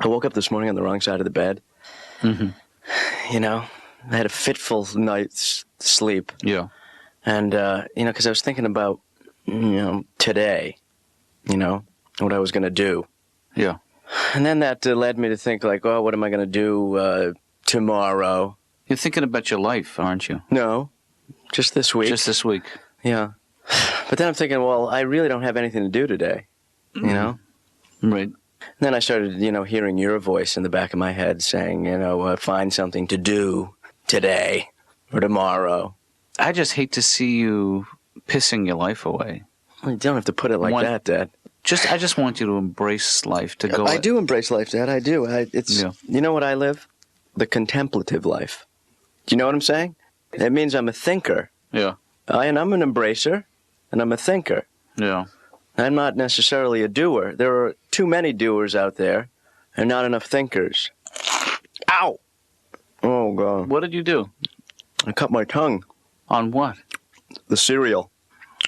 I woke up this morning on the wrong side of the bed. Mm-hmm. You know, I had a fitful night's sleep. Yeah. And, because I was thinking about, today, what I was going to do. Yeah. And then that led me to think, like, oh, what am I going to do tomorrow? You're thinking about your life, aren't you? No, just this week. Just this week. Yeah. But then I'm thinking, well, I really don't have anything to do today, Right. And then I started, hearing your voice in the back of my head saying, find something to do today or tomorrow. I just hate to see you pissing your life away. Well, you don't have to put it like that, Dad. I just want you to embrace life. I do embrace life, Dad. I do. You know what I live? The contemplative life. Do you know what I'm saying? It means I'm a thinker. Yeah. And I'm an embracer, and I'm a thinker. Yeah. I'm not necessarily a doer. There are too many doers out there, and not enough thinkers. Ow! Oh, God. What did you do? I cut my tongue. On what? The cereal.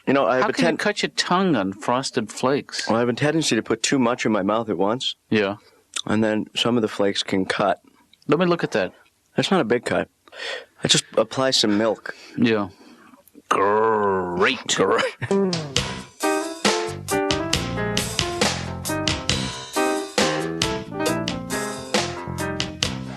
How can you cut your tongue on Frosted Flakes? Well, I have a tendency to put too much in my mouth at once. Yeah. And then some of the flakes can cut. Let me look at that. That's not a big cut. I just apply some milk. Yeah. Great.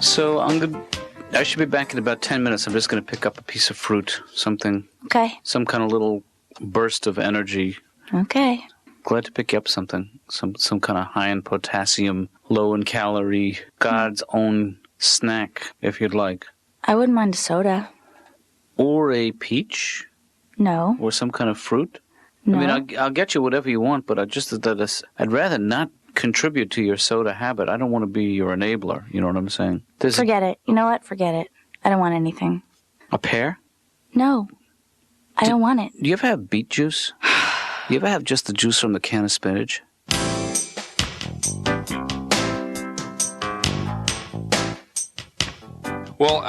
So I should be back in about 10 minutes. I'm just going to pick up a piece of fruit, something. Okay. Some kind of little burst of energy. Okay. Glad to pick you up something. Some kind of high in potassium, low in calorie, God's own snack, if you'd like. I wouldn't mind a soda. Or a peach. No. Or some kind of fruit. No. I mean, I'll get you whatever you want, but I'd rather not contribute to your soda habit. I don't want to be your enabler. You know what I'm saying? Forget it. You know what? Forget it. I don't want anything. A pear? No. I don't want it. Do you ever have beet juice? You ever have just the juice from the can of spinach? Well,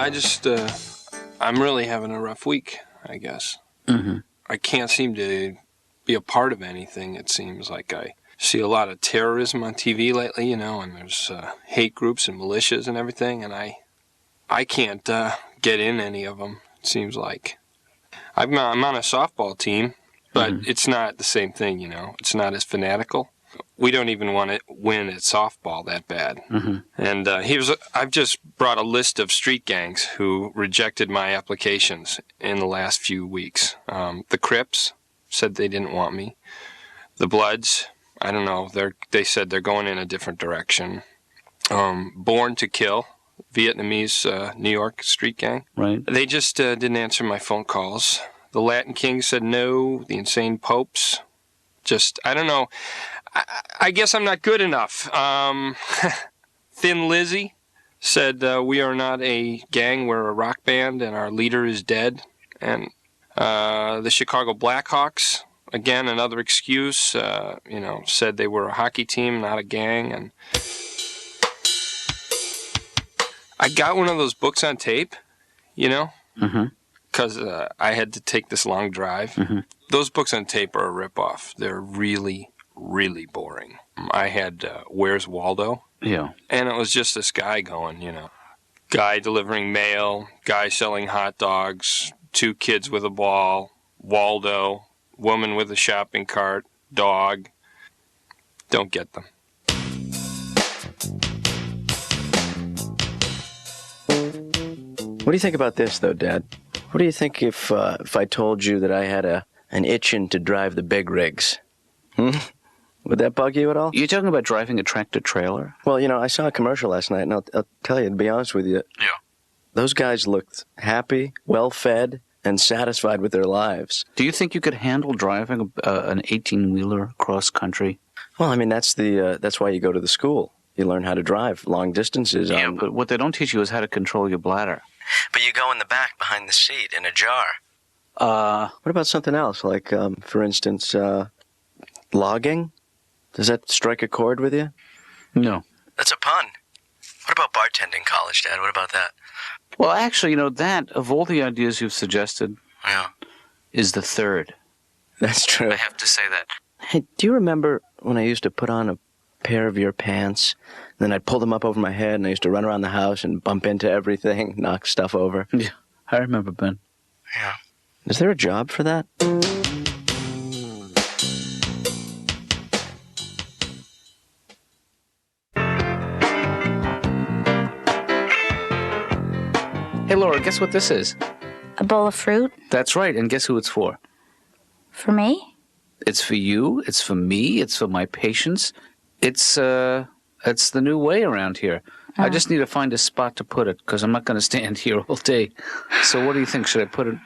I'm really having a rough week, I guess. Mm-hmm. I can't seem to be a part of anything. It seems like I see a lot of terrorism on TV lately, and there's hate groups and militias and everything, and I can't get in any of them, it seems like. I'm on a softball team, but it's not the same thing, It's not as fanatical. We don't even want to win at softball that bad. Mm-hmm. And I've just brought a list of street gangs who rejected my applications in the last few weeks. The Crips said they didn't want me. The Bloods, I don't know, they said they're going in a different direction. Born to Kill, Vietnamese New York street gang. Right. They just didn't answer my phone calls. The Latin Kings said no. The Insane Popes, I don't know. I guess I'm not good enough. Thin Lizzy said we are not a gang, we're a rock band, and our leader is dead. And the Chicago Blackhawks, again, another excuse, said they were a hockey team, not a gang. And I got one of those books on tape, because I had to take this long drive. Mm-hmm. Those books on tape are a ripoff. They're really, really boring. I had Where's Waldo? Yeah. And it was just this guy going, guy delivering mail, guy selling hot dogs, 2 kids with a ball, Waldo, woman with a shopping cart, dog. Don't get them. What do you think about this, though, Dad? What do you think if I told you that I had an itchin' to drive the big rigs? Would that bug you at all? You're talking about driving a tractor-trailer? Well, I saw a commercial last night, and I'll tell you, to be honest with you, those guys looked happy, well-fed, and satisfied with their lives. Do you think you could handle driving an 18-wheeler cross-country? Well, I mean, that's why you go to the school. You learn how to drive long distances. Yeah, but what they don't teach you is how to control your bladder. But you go in the back behind the seat in a jar. What about something else? Like, for instance, logging? Does that strike a chord with you? No. That's a pun. What about bartending college, Dad? What about that? Well, actually, that, of all the ideas you've suggested, is the third. That's true. I have to say that. Hey, do you remember when I used to put on pair of your pants. Then I'd pull them up over my head, and I used to run around the house and bump into everything, knock stuff over. Yeah, I remember, Ben. Yeah. Is there a job for that? Hey, Laura, guess what this is? A bowl of fruit? That's right, and guess who it's for? For me? It's for you, it's for me, it's for my patients. It's the new way around here. I just need to find a spot to put it, because I'm not going to stand here all day. So what do you think? Should I put it,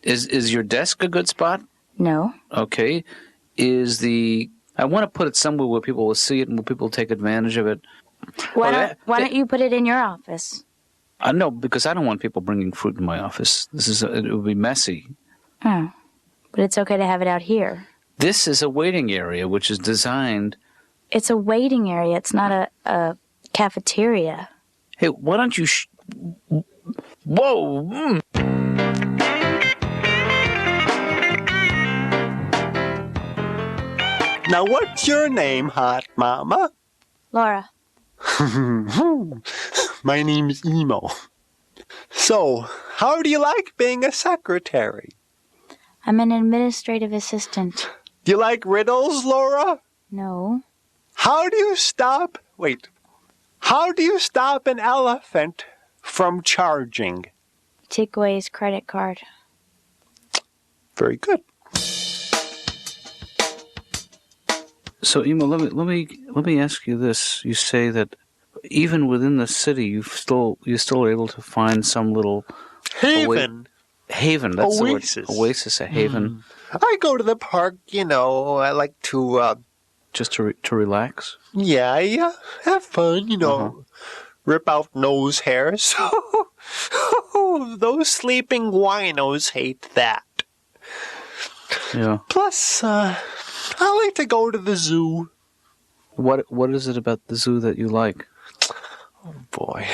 is your desk a good spot? No. Okay. I want to put it somewhere where people will see it and where people will take advantage of it. Why don't you put it in your office? No, because I don't want people bringing fruit in my office. It would be messy. Oh. But it's okay to have it out here. This is a waiting area, which is designed... It's a waiting area. It's not a cafeteria. Hey, why don't you... Whoa! Mm. Now, what's your name, hot mama? Laura. My name's Emo. So, how do you like being a secretary? I'm an administrative assistant. Do you like riddles, Laura? No. How do you stop an elephant from charging? Take away his credit card. Very good. So, Emo, let me ask you this. You say that even within the city, you still are able to find some little Haven. Haven. That's Oasis. The word. Oasis, a haven. I go to the park, I like to, Just to relax. yeah, have fun, rip out nose hairs. Those sleeping winos hate that. Yeah. Plus, I like to go to the zoo. What is it about the zoo that you like? Oh, boy.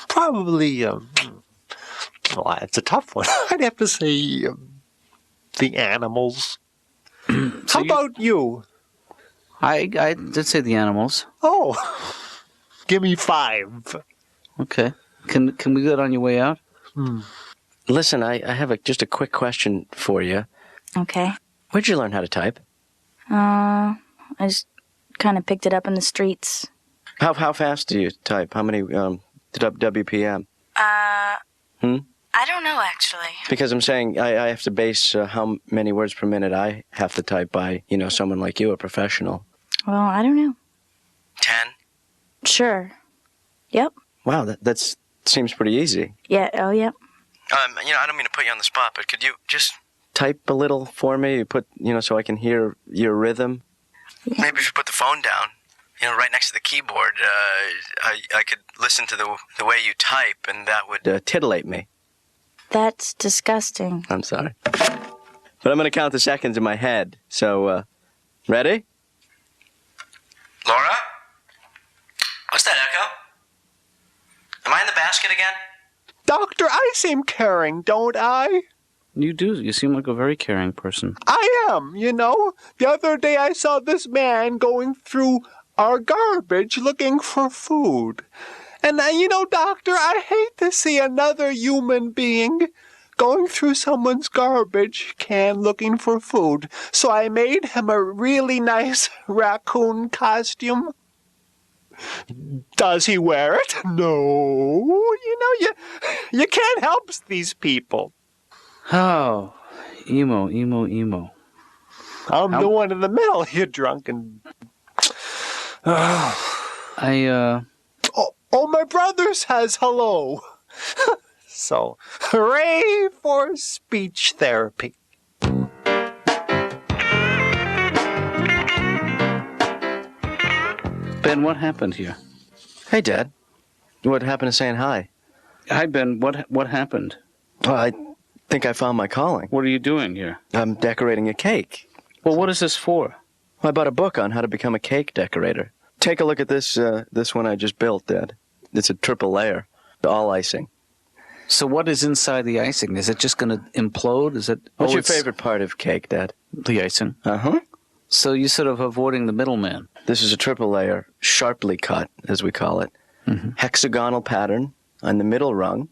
Probably, it's a tough one. I'd have to say, the animals. How about you? I did say the animals. Oh, give me 5. Okay. Can we get on your way out? Listen, I have just a quick question for you. Okay. Where'd you learn how to type? I just kind of picked it up in the streets. How fast do you type? How many WPM? I don't know, actually. Because I'm saying I have to base how many words per minute I have to type by, someone like you, a professional. Well, I don't know. 10? Sure. Yep. Wow, that seems pretty easy. Yeah, oh, yep. I don't mean to put you on the spot, but could you just type a little for me? So I can hear your rhythm? Yeah. Maybe if you put the phone down, right next to the keyboard, I could listen to the way you type, and that would titillate me. That's disgusting. I'm sorry. But I'm going to count the seconds in my head. So, ready? Laura? What's that echo? Am I in the basket again? Doctor, I seem caring, don't I? You do. You seem like a very caring person. I am, The other day I saw this man going through our garbage looking for food. And, Doctor, I hate to see another human being going through someone's garbage can looking for food. So I made him a really nice raccoon costume. Does he wear it? No. You can't help these people. Oh, emo. I'm the one in the middle, you drunken... Oh, my brother says hello. So, hooray for speech therapy. Ben, what happened here? Hey, Dad. What happened to saying hi? Hi, Ben. What happened? Well, I think I found my calling. What are you doing here? I'm decorating a cake. Well, what is this for? Well, I bought a book on how to become a cake decorator. Take a look at this one I just built, Dad. It's a triple layer, all icing. So what is inside the icing? Is it just going to implode? What's your favorite part of cake, Dad? The icing. Uh-huh. So you're sort of avoiding the middleman. This is a triple layer, sharply cut, as we call it. Hexagonal pattern on the middle rung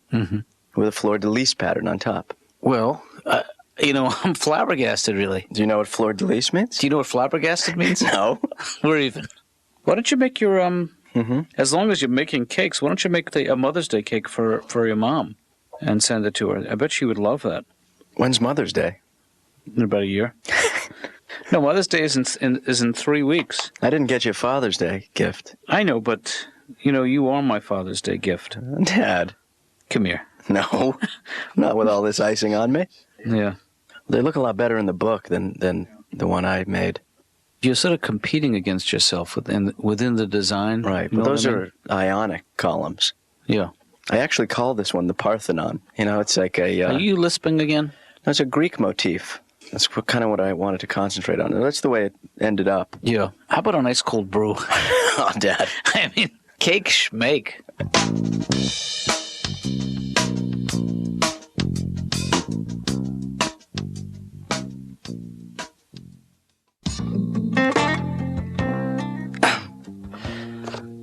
with a fleur-de-lis pattern on top. Well, I'm flabbergasted, really. Do you know what fleur-de-lis means? Do you know what flabbergasted means? No. We're even. Why don't you make your, as long as you're making cakes, why don't you make a Mother's Day cake for your mom and send it to her? I bet she would love that. When's Mother's Day? In about a year. No, Mother's Day is in 3 weeks. I didn't get you a Father's Day gift. I know, but, you are my Father's Day gift. Dad. Come here. No. Not with all this icing on me. Yeah. They look a lot better in the book than the one I made. You're sort of competing against yourself within the design. Right, but those are ionic columns. Yeah. I actually call this one the Parthenon. It's like a... Are you lisping again? That's a Greek motif. That's kind of what I wanted to concentrate on. That's the way it ended up. Yeah. How about a nice cold brew? Oh, Dad. I mean, cake schmake.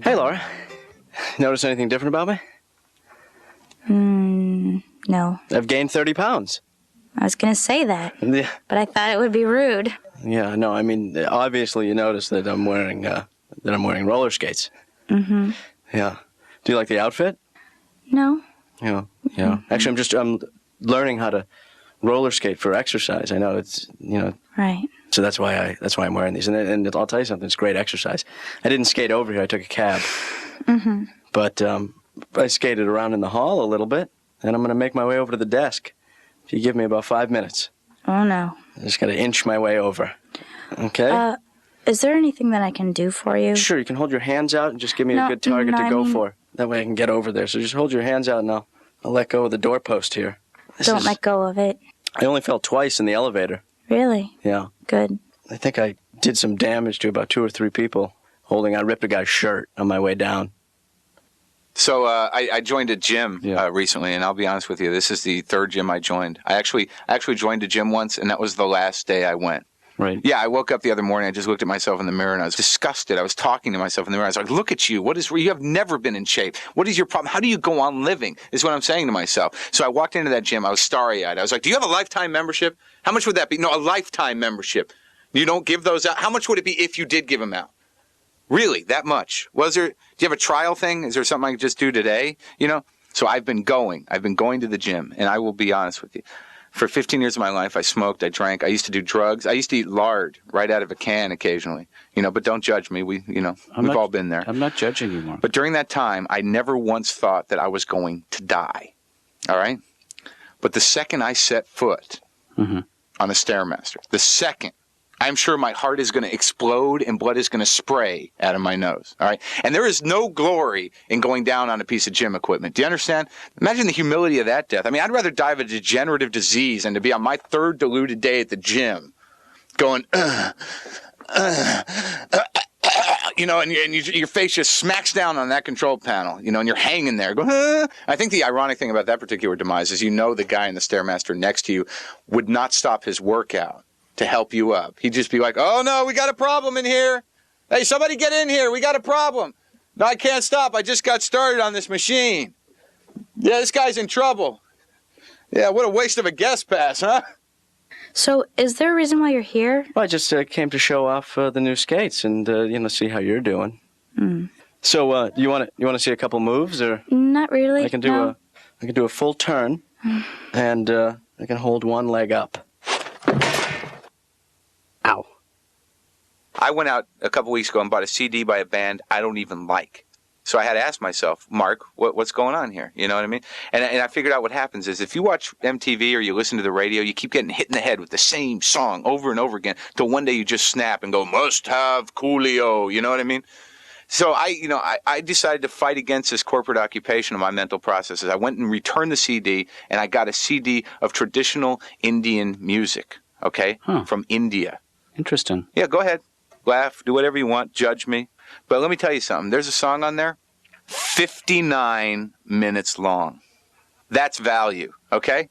Hey, Laura. Notice anything different about me? No. I've gained 30 pounds. I was going to say that, Yeah. but I thought it would be rude. Yeah, no, I mean, obviously you notice that I'm wearing roller skates. Mm-hmm. Yeah. Do you like the outfit? No. Yeah. Actually, I'm learning how to roller skate for exercise. I know it's, Right. so that's why I'm wearing these. And I'll tell you something, it's great exercise. I didn't skate over here, I took a cab. Mm-hmm. But I skated around in the hall a little bit, and I'm going to make my way over to the desk. If you give me about 5 minutes. Oh, no. I just got to inch my way over. Okay? Is there anything that I can do for you? Sure, you can hold your hands out and just give me a good target to go for. That way I can get over there. So just hold your hands out and I'll let go of the doorpost here. Don't let go of it. I only fell twice in the elevator. Really? Yeah. Good. I think I did some damage to about 2 or 3 people. I ripped a guy's shirt on my way down. So I joined a gym recently, and I'll be honest with you, this is the third gym I joined. I actually joined a gym once, and that was the last day I went. Right. Yeah, I woke up the other morning, I just looked at myself in the mirror, and I was disgusted. I was talking to myself in the mirror. I was like, look at you. You have never been in shape. What is your problem? How do you go on living? Is what I'm saying to myself. So I walked into that gym. I was starry-eyed. I was like, do you have a lifetime membership? How much would that be? No, a lifetime membership. You don't give those out? How much would it be if you did give them out? Really, that much? Do you have a trial thing? Is there something I could just do today? So I've been going to the gym, and I will be honest with you. For 15 years of my life, I smoked, I drank, I used to do drugs. I used to eat lard right out of a can occasionally, but don't judge me. We've all been there. I'm not judging you, Mark. But during that time, I never once thought that I was going to die. All right? But the second I set foot on a Stairmaster, the second, I'm sure my heart is going to explode and blood is going to spray out of my nose. All right. And there is no glory in going down on a piece of gym equipment. Do you understand? Imagine the humility of that death. I mean, I'd rather die of a degenerative disease than to be on my third diluted day at the gym going, and your face just smacks down on that control panel, and you're hanging there going, I think the ironic thing about that particular demise is, the guy in the Stairmaster next to you would not stop his workout to help you up. He'd just be like, oh no, we got a problem in here. Hey, somebody get in here. We got a problem. No, I can't stop. I just got started on this machine. Yeah, this guy's in trouble. Yeah, what a waste of a guest pass, huh? So, is there a reason why you're here? Well, I just came to show off the new skates and, see how you're doing. Mm. So, you want to see a couple moves, or? Not really. I can do a full turn, and I can hold one leg up. Ow. I went out a couple weeks ago and bought a CD by a band I don't even like. So I had to ask myself, Mark, what's going on here? You know what I mean? And I figured out what happens is if you watch MTV or you listen to the radio, you keep getting hit in the head with the same song over and over again till one day you just snap and go, must have Coolio. You know what I mean? So I decided to fight against this corporate occupation of my mental processes. I went and returned the CD, and I got a CD of traditional Indian music, okay, from India. Interesting. Yeah, go ahead. Laugh, do whatever you want, judge me. But let me tell you something. There's a song on there, 59 minutes long. That's value, okay?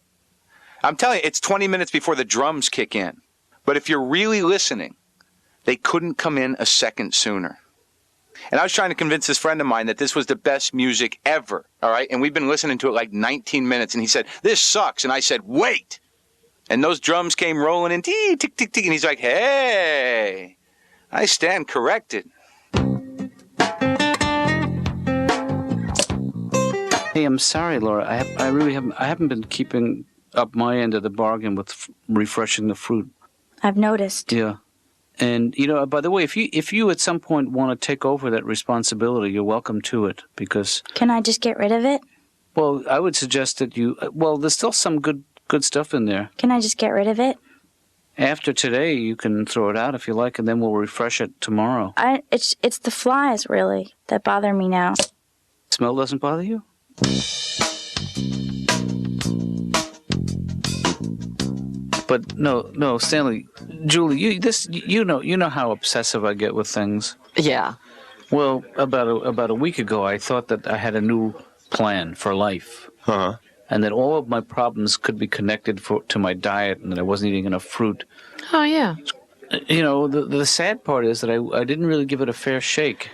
I'm telling you, it's 20 minutes before the drums kick in. But if you're really listening, They couldn't come in a second sooner. And I was trying to convince this friend of mine that this was the best music ever, all right? And we've been listening to it like 19 minutes, and he said, this sucks. And I said, wait. And those drums came rolling in, tick, tick, tick, and he's like, hey, I stand corrected. Hey, I'm sorry, Laura. I really haven't been keeping up my end of the bargain with refreshing the fruit. I've noticed. Yeah. And, by the way, if you at some point want to take over that responsibility, you're welcome to it, because... Can I just get rid of it? Well, I would suggest that there's still some good stuff in there. Can I just get rid of it? After today, you can throw it out if you like, and then we'll refresh it tomorrow. It's the flies, really, that bother me now. Smell doesn't bother you? But no, Stanley, Julie, you know how obsessive I get with things. Yeah. Well, about a week ago, I thought that I had a new plan for life, and that all of my problems could be connected to my diet, and that I wasn't eating enough fruit. Oh, yeah. The sad part is that I didn't really give it a fair shake.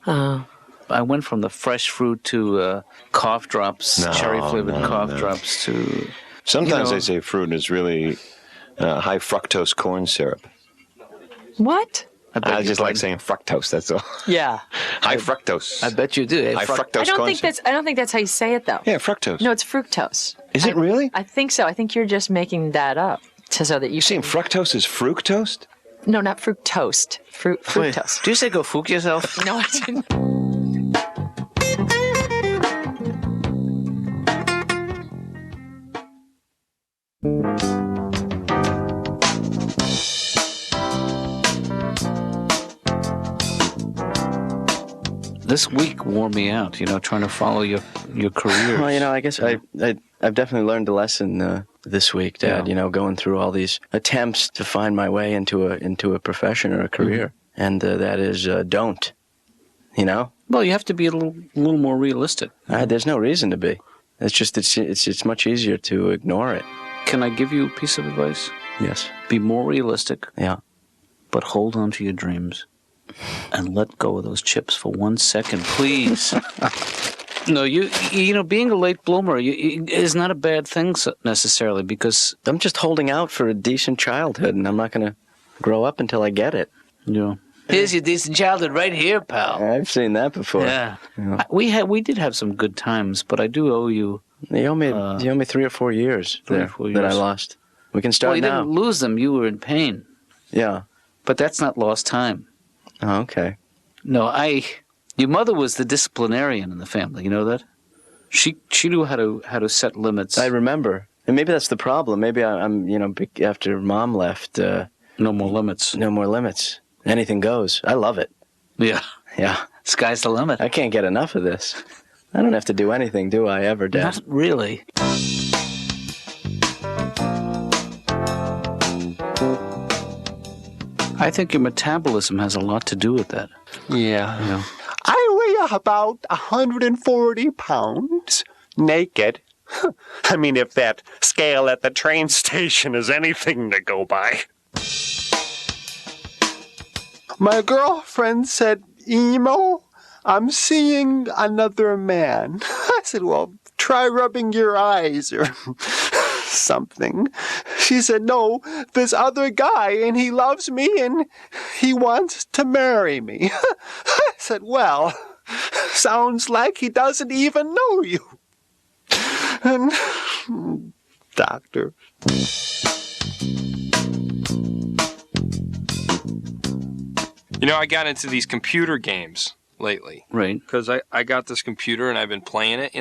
Oh. I went from the fresh fruit to cough drops, cherry-flavored cough drops to... Sometimes they say fruit is really high fructose corn syrup. What? I just like saying fructose, that's all. Yeah. High fructose. I bet you do. High fructose I don't corn think syrup. I don't think that's how you say it, though. Yeah, fructose. No, it's fructose. Is it really? I think so. I think you're just making that up so that you... You saying fructose is fructose? No, not fructose. Fructose. Wait, do you say go fook yourself? No, I didn't. This week wore me out, trying to follow your career. Well, I guess I've definitely learned a lesson this week, Dad. Yeah. Going through all these attempts to find my way into a profession or a career, and that is don't. Well, you have to be a little more realistic. There's no reason to be. It's just it's much easier to ignore it. Can I give you a piece of advice? Yes. Be more realistic. Yeah. But hold on to your dreams. And let go of those chips for 1 second, please. No, being a late bloomer is not a bad thing necessarily, because... I'm just holding out for a decent childhood, and I'm not going to grow up until I get it. Yeah. Here's your decent childhood right here, pal. I've seen that before. Yeah. We did have some good times, but I do owe you... You owe me 3 or 4 years that I lost. We can start now. Well, you didn't lose them. You were in pain. Yeah. But that's not lost time. Oh, okay. No, your mother was the disciplinarian in the family. You know that? She knew how to set limits. I remember. And maybe that's the problem. Maybe I'm after Mom left. No more limits. No more limits. Anything goes. I love it. Yeah. Yeah. Sky's the limit. I can't get enough of this. I don't have to do anything, do I, ever, Dad? Not really. I think your metabolism has a lot to do with that. Yeah. I weigh about 140 pounds, naked. I mean, if that scale at the train station is anything to go by. My girlfriend said, Emo, I'm seeing another man. I said, well, try rubbing your eyes or something. She said, no, this other guy, and he loves me, and he wants to marry me. I said, well, sounds like he doesn't even know you. And, doctor. I got into these computer games lately. Right. Because I got this computer and I've been playing it,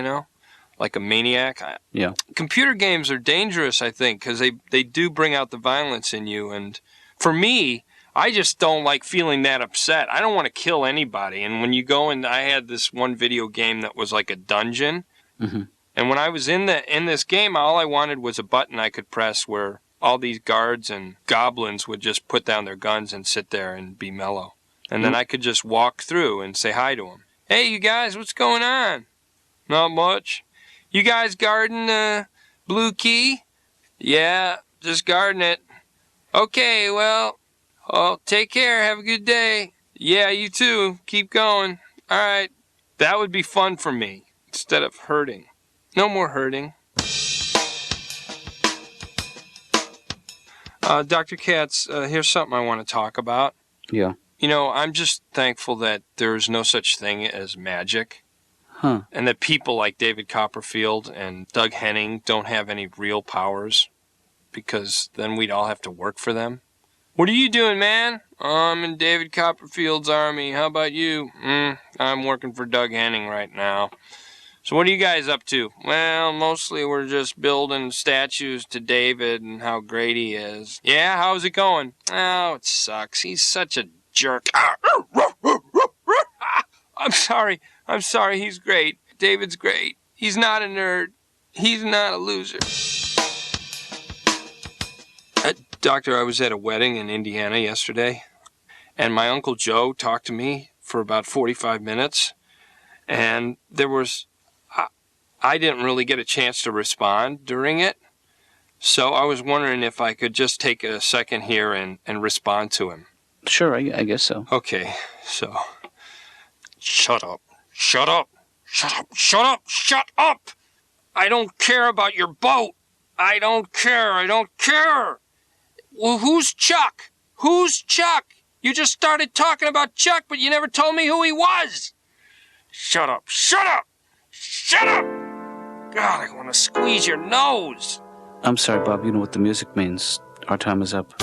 like a maniac. Yeah. Computer games are dangerous, I think, because they do bring out the violence in you. And for me, I just don't like feeling that upset. I don't want to kill anybody. And when you go in, I had this one video game that was like a dungeon. Mm-hmm. And when I was in this game, all I wanted was a button I could press where all these guards and goblins would just put down their guns and sit there and be mellow. And then I could just walk through and say hi to them. Hey, you guys, what's going on? Not much. You guys guarding the blue key? Yeah, just guarding it. Okay, well, Oh, take care. Have a good day. Yeah, you too. Keep going. All right. That would be fun for me instead of hurting. No more hurting. Dr. Katz, here's something I want to talk about. Yeah. You know, I'm just thankful that there's no such thing as magic. Huh. And that people like David Copperfield and Doug Henning don't have any real powers, because then we'd all have to work for them. What are you doing, man? Oh, I'm in David Copperfield's army. How about you? I'm working for Doug Henning right now. So what are you guys up to? Well, mostly we're just building statues to David and how great he is. Yeah, how's it going? Oh, it sucks. He's such a jerk. I'm sorry. He's great. David's great. He's not a nerd. He's not a loser. Doctor, I was at a wedding in Indiana yesterday, and my Uncle Joe talked to me for about 45 minutes, and I didn't really get a chance to respond during it, so I was wondering if I could just take a second here and respond to him. Sure, I guess so. Okay, so... Shut up. Shut up. Shut up. Shut up. Shut up! I don't care about your boat. I don't care. I don't care. Well, who's Chuck? Who's Chuck? You just started talking about Chuck, but you never told me who he was. Shut up. Shut up. Shut up! God, I want to squeeze your nose. I'm sorry, Bob. You know what the music means. Our time is up.